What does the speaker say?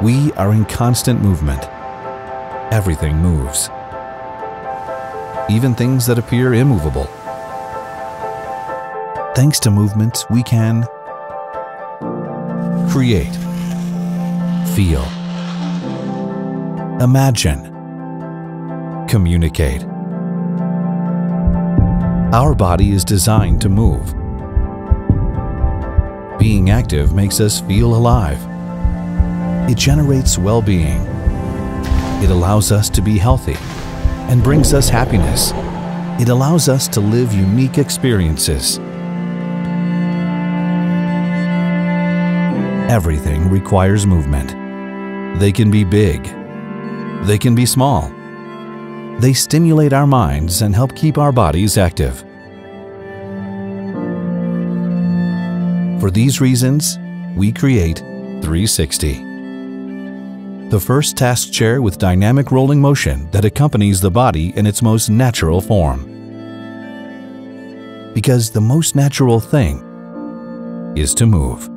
We are in constant movement. Everything moves. Even things that appear immovable. Thanks to movement, we can create, feel, imagine, communicate. Our body is designed to move. Being active makes us feel alive. It generates well-being. It allows us to be healthy and brings us happiness. It allows us to live unique experiences. Everything requires movement. They can be big. They can be small. They stimulate our minds and help keep our bodies active. For these reasons, we create 360. The first task chair with dynamic rolling motion that accompanies the body in its most natural form. Because the most natural thing is to move.